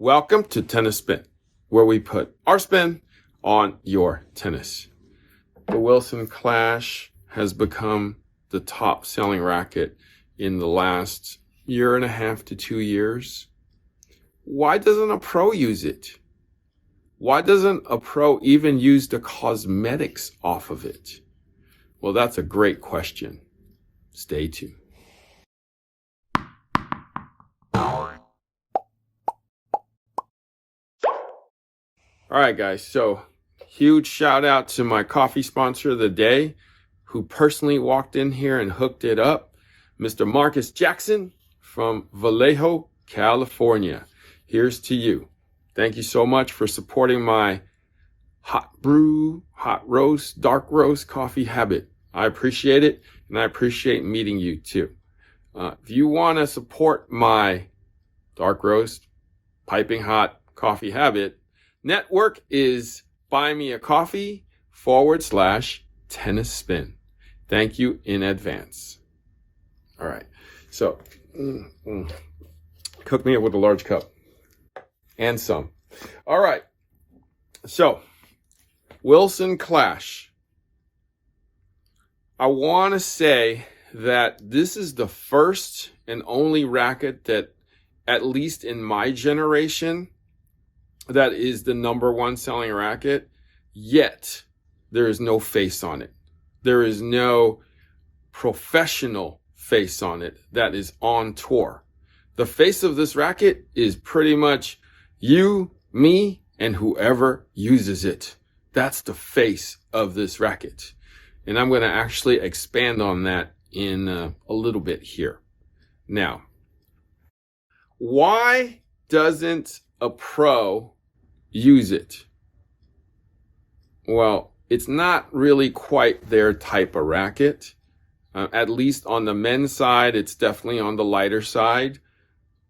Welcome to Tennis Spin, where we put our spin on your tennis. The Wilson Clash has become the top selling racket in the last year and a half to 2 years. Why doesn't a pro use it? Why doesn't a pro even use the cosmetics off of it? Well, that's a great question. Stay tuned. All right, guys. So huge shout out to my coffee sponsor of the day, who personally walked in here and hooked it up, Mr. Marcus Jackson from Vallejo, California. Here's to you. Thank you so much for supporting my hot brew, hot roast, dark roast coffee habit. I appreciate it, and I appreciate meeting you too. If you want to support my dark roast, piping hot coffee habit, network is buymeacoffee.com/tennis spin. Thank you in advance. All right. So, cook me up with a large cup and some. All right. So, Wilson Clash. I want to say that this is the first and only racket that, at least in my generation, that is the number one selling racket, yet there is no face on it. There is no professional face on it that is on tour. The face of this racket is pretty much you, me, and whoever uses it. That's the face of this racket. And I'm going to actually expand on that in a little bit here. Now, why doesn't a pro use it? Well, it's not really quite their type of racket. At least on the men's side, it's definitely on the lighter side.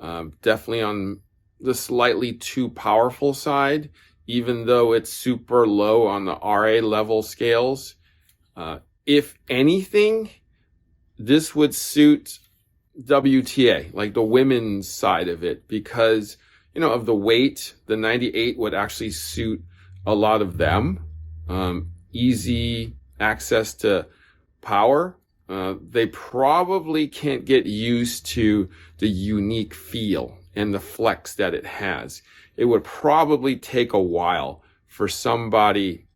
Definitely on the slightly too powerful side, even though it's super low on the RA level scales. If anything, this would suit WTA, like the women's side of it, because of the weight, the 98 would actually suit a lot of them. Easy access to power. They probably can't get used to the unique feel and the flex that it has. It would probably take a while for somebody,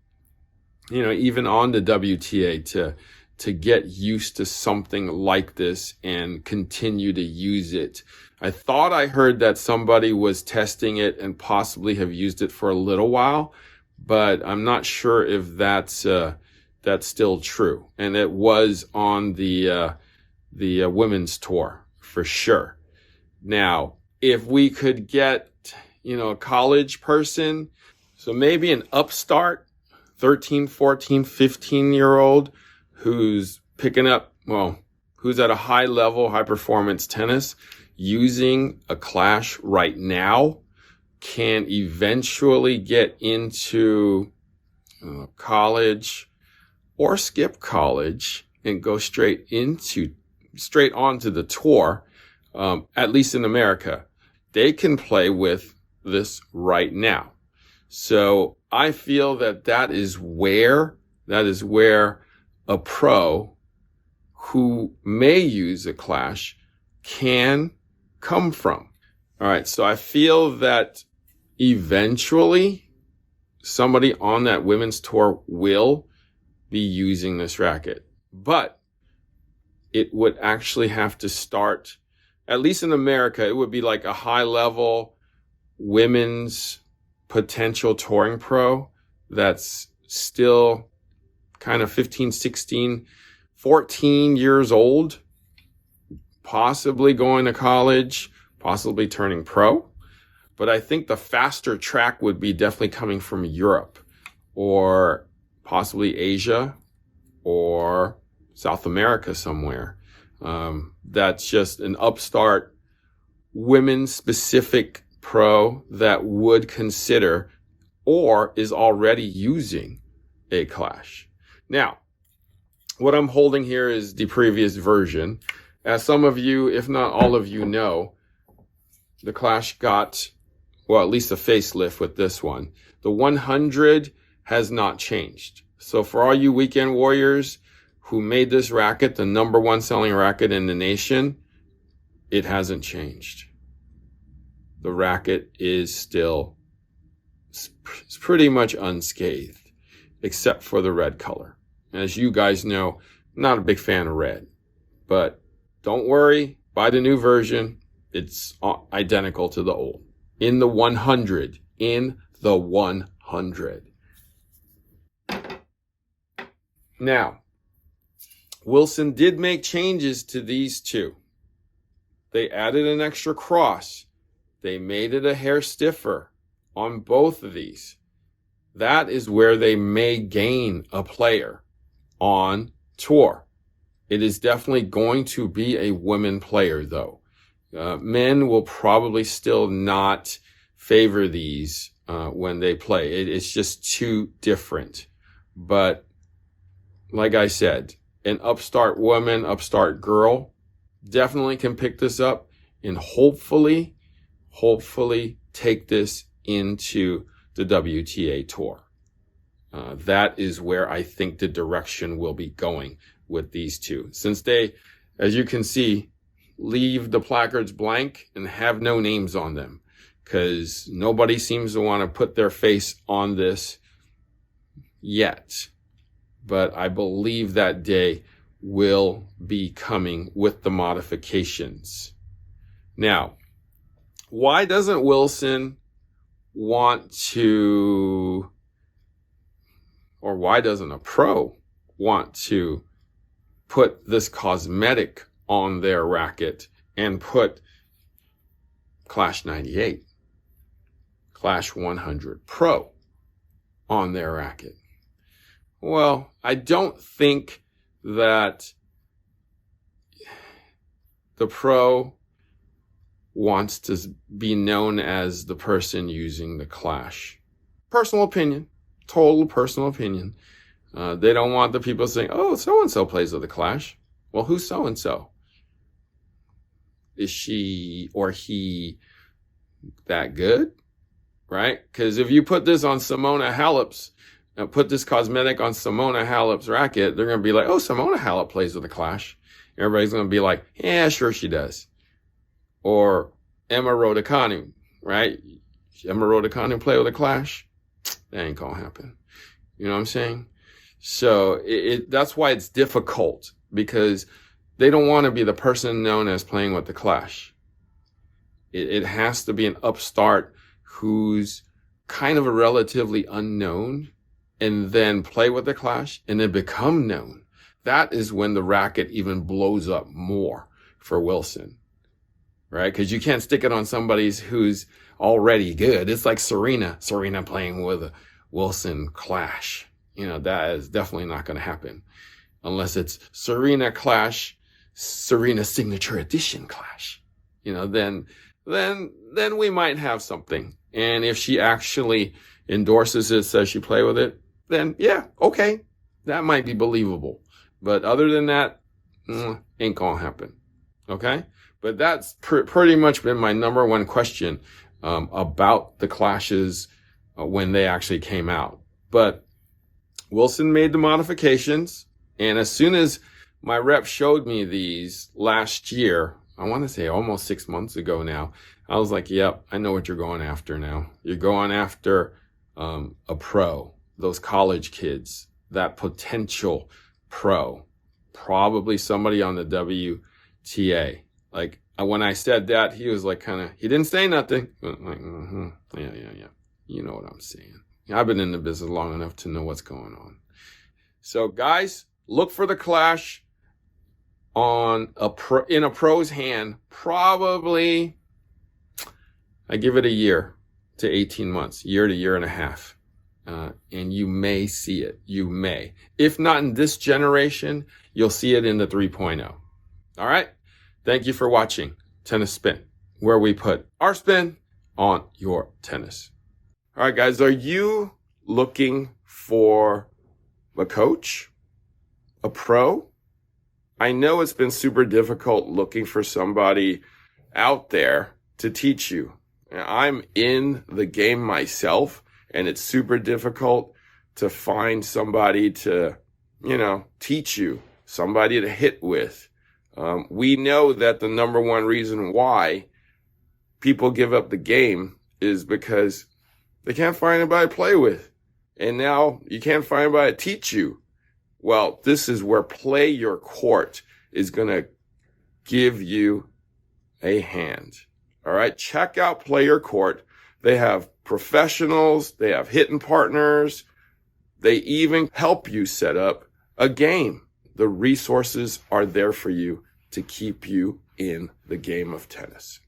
even on the WTA to get used to something like this and continue to use it. I thought I heard that somebody was testing it and possibly have used it for a little while, but I'm not sure if that's still true. And it was on the women's tour for sure. Now, if we could get, a college person, so maybe an upstart 13, 14, 15-year-old who's picking up, who's at a high level, high performance tennis, using a Clash right now, can eventually get into college or skip college and go straight onto the tour. At least in America, they can play with this right now. So I feel that is where a pro who may use a Clash can come from. All right. So I feel that eventually somebody on that women's tour will be using this racket, but it would actually have to start, at least in America, it would be like a high level women's potential touring pro that's still kind of 15, 16, 14 years old, possibly going to college, possibly turning pro. But I think the faster track would be definitely coming from Europe or possibly Asia or South America somewhere. That's just an upstart women specific pro that would consider or is already using a Clash. Now, what I'm holding here is the previous version. As some of you, if not all of you know, the Clash got well, at least a facelift with this one. The 100 has not changed. So for all you weekend warriors who made this racket the number one selling racket in the nation, it hasn't changed. The racket is still pretty much unscathed, except for the red color. As you guys know, I'm not a big fan of red, but don't worry, buy the new version. It's identical to the old. In the 100. In the 100. Now, Wilson did make changes to these two. They added an extra cross. They made it a hair stiffer on both of these. That is where they may gain a player on tour. It is definitely going to be a women player, though. Men will probably still not favor these when they play. It's just too different. But like I said, an upstart woman, upstart girl definitely can pick this up and hopefully take this into the WTA tour. That is where I think the direction will be going with these two. Since they, as you can see, leave the placards blank and have no names on them, because nobody seems to want to put their face on this yet. But I believe that day will be coming with the modifications. Now, why doesn't Wilson want to, or why doesn't a pro want to put this cosmetic on their racket and put Clash 98, Clash 100 Pro on their racket? Well, I don't think that the pro wants to be known as the person using the Clash. Personal opinion, total personal opinion. They don't want the people saying, oh, so-and-so plays with the Clash. Well, who's so-and-so? Is she or he that good? Right? Because if you put this on Simona Halep's, put this cosmetic on Simona Halep's racket, they're going to be like, oh, Simona Halep plays with the Clash. Everybody's going to be like, yeah, sure she does. Or Emma Raducanu, right? Emma Raducanu play with the Clash? That ain't going to happen. You know what I'm saying? So that's why it's difficult, because they don't want to be the person known as playing with the Clash. It has to be an upstart who's kind of a relatively unknown and then play with the Clash and then become known. That is when the racket even blows up more for Wilson, right? Because you can't stick it on somebody who's already good. It's like Serena playing with a Wilson Clash. You know, that is definitely not going to happen unless it's Serena Clash, Serena Signature Edition Clash. You know, then we might have something. And if she actually endorses it, says she play with it, then yeah, okay, that might be believable. But other than that, ain't gonna happen. Okay? But that's pretty much been my number one question about the Clashes when they actually came out. But Wilson made the modifications, and as soon as my rep showed me these last year, I want to say almost 6 months ago now, I was like, yep, I know what you're going after now. You're going after a pro, those college kids, that potential pro, probably somebody on the WTA. Like when I said that, he was like he didn't say nothing. But like, yeah. You know what I'm saying. I've been in the business long enough to know what's going on. So guys, look for the Clash on in a pro's hand. Probably, I give it a year to 18 months, year to year and a half. And you may see it. You may. If not in this generation, you'll see it in the 3.0. All right. Thank you for watching Tennis Spin, where we put our spin on your tennis. All right, guys, are you looking for a coach, a pro? I know it's been super difficult looking for somebody out there to teach you. I'm in the game myself, and it's super difficult to find somebody to, teach you, somebody to hit with. We know that the number one reason why people give up the game is because they can't find anybody to play with. And now you can't find anybody to teach you. Well, this is where Play Your Court is going to give you a hand. All right, check out Play Your Court. They have professionals, they have hitting partners, they even help you set up a game. The resources are there for you to keep you in the game of tennis.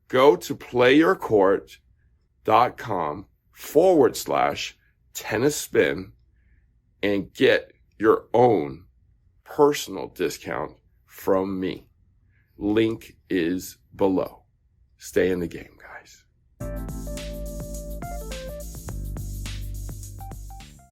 Go to playyourcourt.com/tennis spin and get your own personal discount from me. Link is below. Stay in the game, guys.